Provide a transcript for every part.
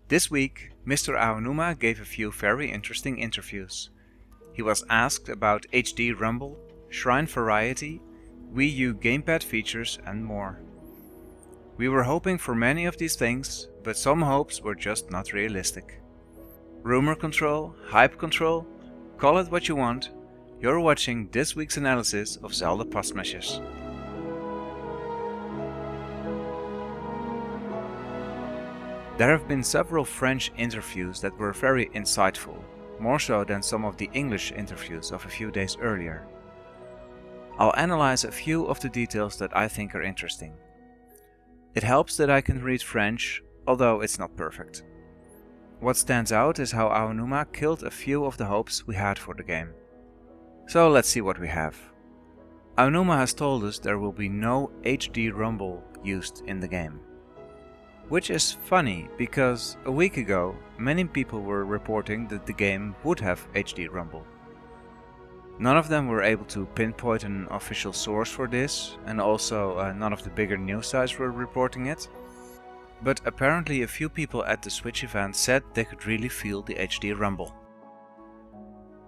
This week, Mr. Aonuma gave a few very interesting interviews. He was asked about HD rumble, shrine variety, Wii U gamepad features and more. We were hoping for many of these things, but some hopes were just not realistic. Rumor control, hype control, call it what you want, you're watching this week's analysis of Zelda Puzzle Meshes. There have been several French interviews that were very insightful, more so than some of the English interviews of a few days earlier. I'll analyze a few of the details that I think are interesting. It helps that I can read French, although it's not perfect. What stands out is how Aonuma killed a few of the hopes we had for the game. So let's see what we have. Aonuma has told us there will be no HD rumble used in the game. Which is funny, because a week ago many people were reporting that the game would have HD rumble. None of them were able to pinpoint an official source for this, and also none of the bigger news sites were reporting it. But apparently a few people at the Switch event said they could really feel the HD rumble.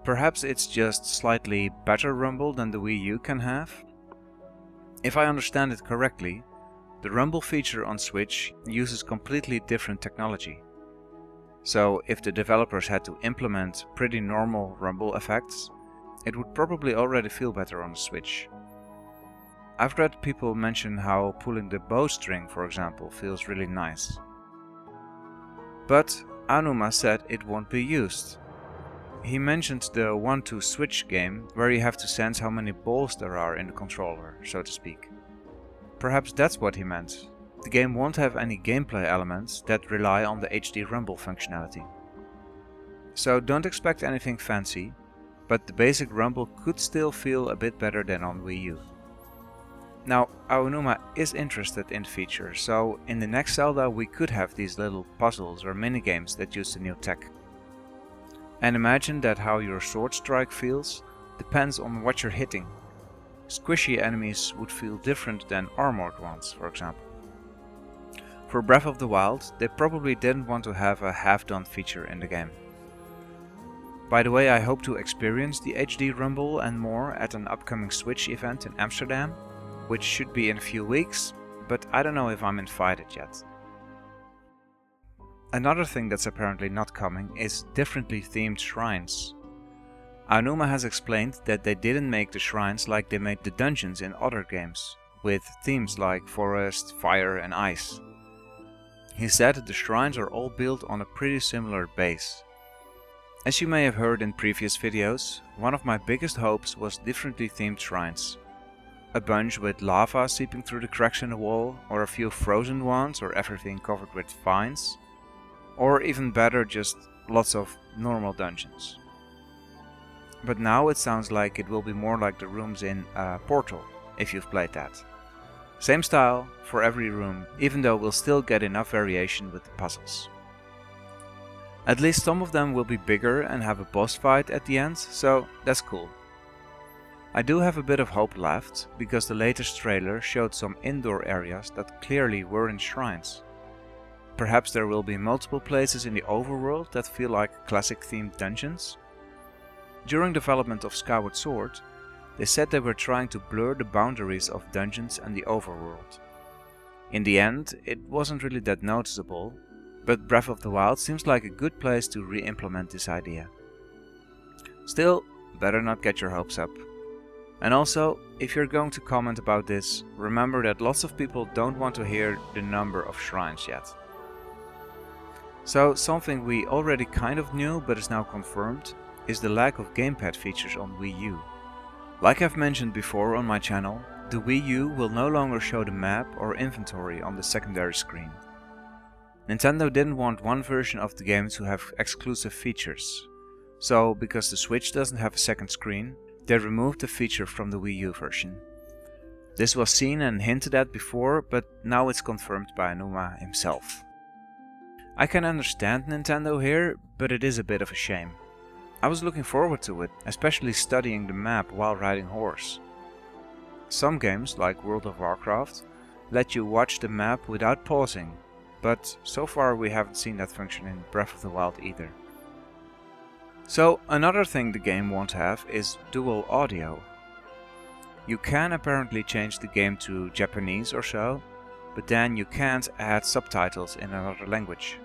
Perhaps it's just slightly better rumble than the Wii U can have? If I understand it correctly, the rumble feature on Switch uses completely different technology. So if the developers had to implement pretty normal rumble effects, it would probably already feel better on the Switch. I've read people mention how pulling the bowstring, for example, feels really nice. But Aonuma said it won't be used. He mentioned the 1-2 switch game, where you have to sense how many balls there are in the controller, so to speak. Perhaps that's what he meant. The game won't have any gameplay elements that rely on the HD rumble functionality. So don't expect anything fancy, but the basic rumble could still feel a bit better than on Wii U. Now, Aonuma is interested in the feature, so in the next Zelda we could have these little puzzles or minigames that use the new tech. And imagine that how your sword strike feels depends on what you're hitting. Squishy enemies would feel different than armored ones, for example. For Breath of the Wild, they probably didn't want to have a half-done feature in the game. By the way, I hope to experience the HD rumble and more at an upcoming Switch event in Amsterdam, which should be in a few weeks, but I don't know if I'm invited yet. Another thing that's apparently not coming is differently themed shrines. Aonuma has explained that they didn't make the shrines like they made the dungeons in other games, with themes like forest, fire and ice. He said the shrines are all built on a pretty similar base. As you may have heard in previous videos, one of my biggest hopes was differently themed shrines. A bunch with lava seeping through the cracks in the wall, or a few frozen ones, or everything covered with vines. Or even better, just lots of normal dungeons. But now it sounds like it will be more like the rooms in Portal, if you've played that. Same style for every room, even though we'll still get enough variation with the puzzles. At least some of them will be bigger and have a boss fight at the end, so that's cool. I do have a bit of hope left, because the latest trailer showed some indoor areas that clearly were in shrines. Perhaps there will be multiple places in the overworld that feel like classic themed dungeons. During development of Skyward Sword, they said they were trying to blur the boundaries of dungeons and the overworld. In the end, it wasn't really that noticeable, but Breath of the Wild seems like a good place to re-implement this idea. Still, better not get your hopes up. And also, if you're going to comment about this, remember that lots of people don't want to hear the number of shrines yet. So, something we already kind of knew but is now confirmed is the lack of gamepad features on Wii U. Like I've mentioned before on my channel, the Wii U will no longer show the map or inventory on the secondary screen. Nintendo didn't want one version of the game to have exclusive features. So, because the Switch doesn't have a second screen, they removed the feature from the Wii U version. This was seen and hinted at before, but now it's confirmed by Aonuma himself. I can understand Nintendo here, but it is a bit of a shame. I was looking forward to it, especially studying the map while riding horse. Some games, like World of Warcraft, let you watch the map without pausing, but so far we haven't seen that function in Breath of the Wild either. So another thing the game won't have is dual audio. You can apparently change the game to Japanese or so, but then you can't add subtitles in another language.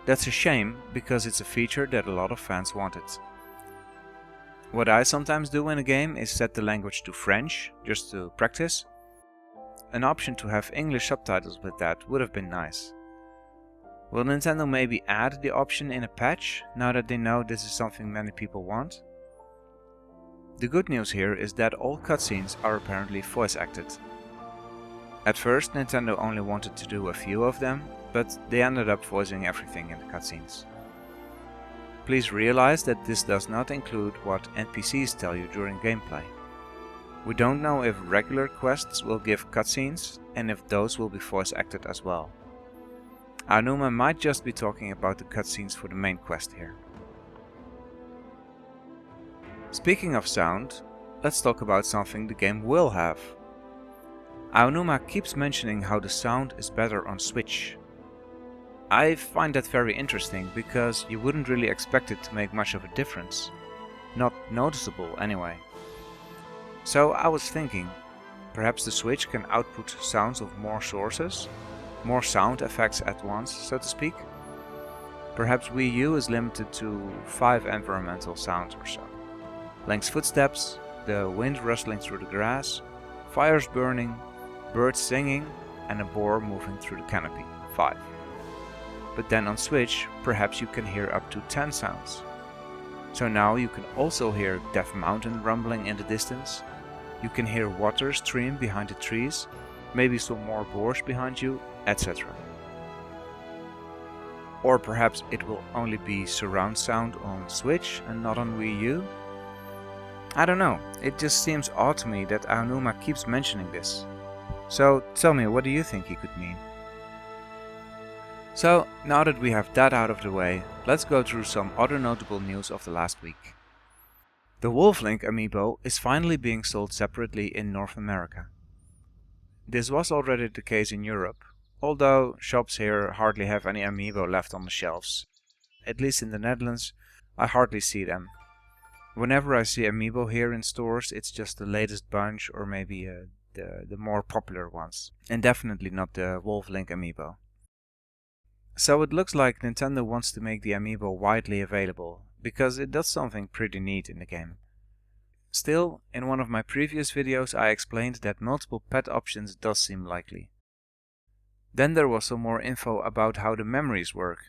That's a shame, because it's a feature that a lot of fans wanted. What I sometimes do in a game is set the language to French, just to practice. An option to have English subtitles with that would have been nice. Will Nintendo maybe add the option in a patch, now that they know this is something many people want? The good news here is that all cutscenes are apparently voice acted. At first Nintendo only wanted to do a few of them, but they ended up voicing everything in the cutscenes. Please realize that this does not include what NPCs tell you during gameplay. We don't know if regular quests will give cutscenes and if those will be voice acted as well. Aonuma might just be talking about the cutscenes for the main quest here. Speaking of sound, let's talk about something the game will have. Aonuma keeps mentioning how the sound is better on Switch. I find that very interesting, because you wouldn't really expect it to make much of a difference. Not noticeable anyway. So I was thinking, perhaps the Switch can output sounds of more sources? More sound effects at once, so to speak? Perhaps Wii U is limited to 5 environmental sounds or so. Link's footsteps, the wind rustling through the grass, fires burning, birds singing, and a boar moving through the canopy. 5. But then on Switch, perhaps you can hear up to 10 sounds. So now you can also hear Death Mountain rumbling in the distance, you can hear water stream behind the trees, maybe some more boars behind you, etc. Or perhaps it will only be surround sound on Switch and not on Wii U? I don't know, it just seems odd to me that Aonuma keeps mentioning this. So tell me, what do you think he could mean? So, now that we have that out of the way, let's go through some other notable news of the last week. The Wolf Link amiibo is finally being sold separately in North America. This was already the case in Europe, although shops here hardly have any amiibo left on the shelves. At least in the Netherlands, I hardly see them. Whenever I see amiibo here in stores, it's just the latest bunch or maybe the more popular ones, and definitely not the Wolf Link amiibo. So it looks like Nintendo wants to make the amiibo widely available, because it does something pretty neat in the game. Still, in one of my previous videos I explained that multiple pet options does seem likely. Then there was some more info about how the memories work,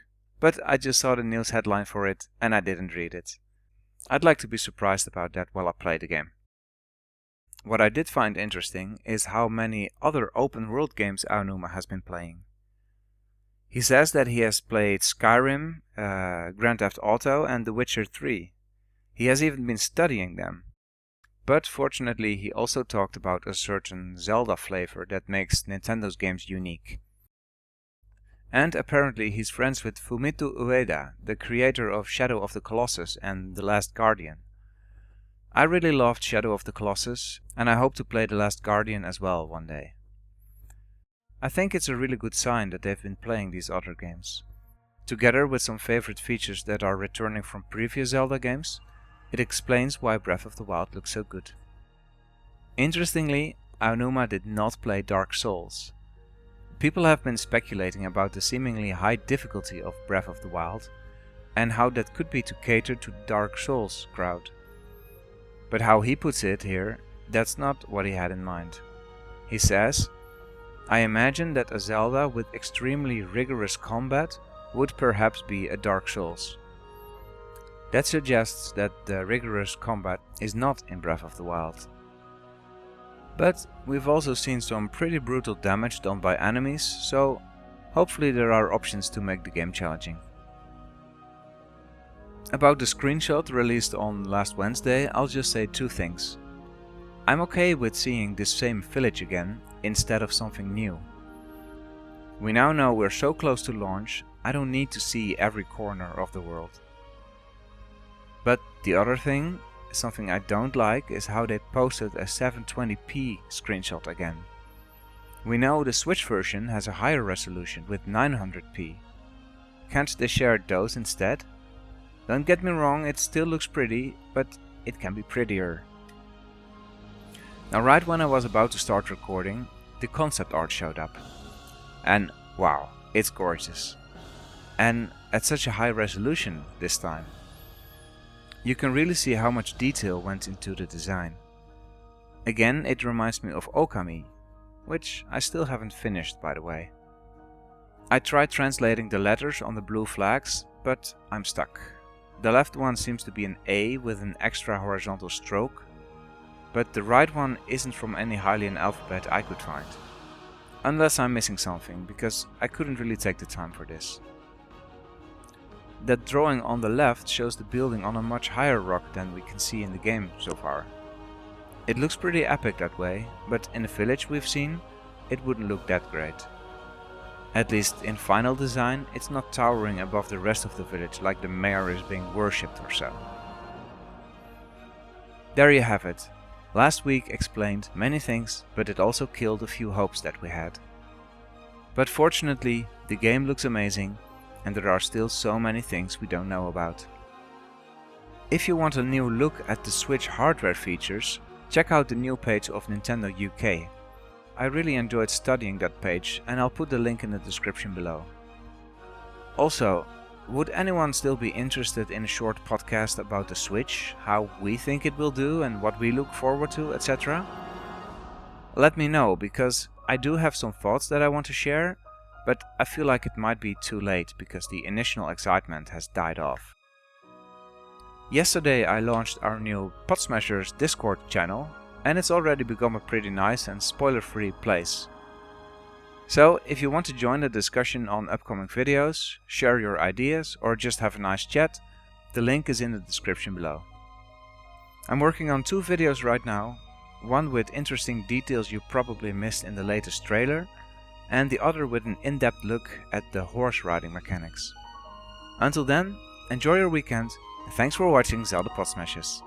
but I just saw the news headline for it and I didn't read it. I'd like to be surprised about that while I play the game. What I did find interesting is how many other open world games Aonuma has been playing. He says that he has played Skyrim, Grand Theft Auto and The Witcher 3. He has even been studying them. But fortunately he also talked about a certain Zelda flavor that makes Nintendo's games unique. And apparently he's friends with Fumito Ueda, the creator of Shadow of the Colossus and The Last Guardian. I really loved Shadow of the Colossus, and I hope to play The Last Guardian as well one day. I think it's a really good sign that they've been playing these other games. Together with some favorite features that are returning from previous Zelda games, it explains why Breath of the Wild looks so good. Interestingly, Aonuma did not play Dark Souls. People have been speculating about the seemingly high difficulty of Breath of the Wild, and how that could be to cater to the Dark Souls crowd. But how he puts it here, that's not what he had in mind. He says, "I imagine that a Zelda with extremely rigorous combat would perhaps be a Dark Souls." That suggests that the rigorous combat is not in Breath of the Wild. But we've also seen some pretty brutal damage done by enemies, so hopefully there are options to make the game challenging. About the screenshot released on last Wednesday, I'll just say two things. I'm okay with seeing this same village again, instead of something new. We now know we're so close to launch, I don't need to see every corner of the world. But the other thing, something I don't like, is how they posted a 720p screenshot again. We know the Switch version has a higher resolution with 900p. Can't they share those instead? Don't get me wrong, it still looks pretty, but it can be prettier. Now right when I was about to start recording, the concept art showed up. And wow, it's gorgeous. And at such a high resolution this time. You can really see how much detail went into the design. Again, it reminds me of Okami, which I still haven't finished, by the way. I tried translating the letters on the blue flags, but I'm stuck. The left one seems to be an A with an extra horizontal stroke, but the right one isn't from any Hylian alphabet I could find. Unless I'm missing something, because I couldn't really take the time for this. That drawing on the left shows the building on a much higher rock than we can see in the game so far. It looks pretty epic that way, but in the village we've seen, it wouldn't look that great. At least in final design, it's not towering above the rest of the village like the mayor is being worshipped or so. There you have it. Last week explained many things, but it also killed a few hopes that we had. But fortunately, the game looks amazing, and there are still so many things we don't know about. If you want a new look at the Switch hardware features, check out the new page of Nintendo UK. I really enjoyed studying that page, and I'll put the link in the description below. Also, would anyone still be interested in a short podcast about the Switch, how we think it will do and what we look forward to, etc.? Let me know, because I do have some thoughts that I want to share, but I feel like it might be too late because the initial excitement has died off. Yesterday I launched our new Pod Smashers Discord channel, and it's already become a pretty nice and spoiler-free place. So if you want to join the discussion on upcoming videos, share your ideas or just have a nice chat, the link is in the description below. I'm working on 2 videos right now, one with interesting details you probably missed in the latest trailer, and the other with an in-depth look at the horse riding mechanics. Until then, enjoy your weekend, and thanks for watching Zelda Pod Smashes.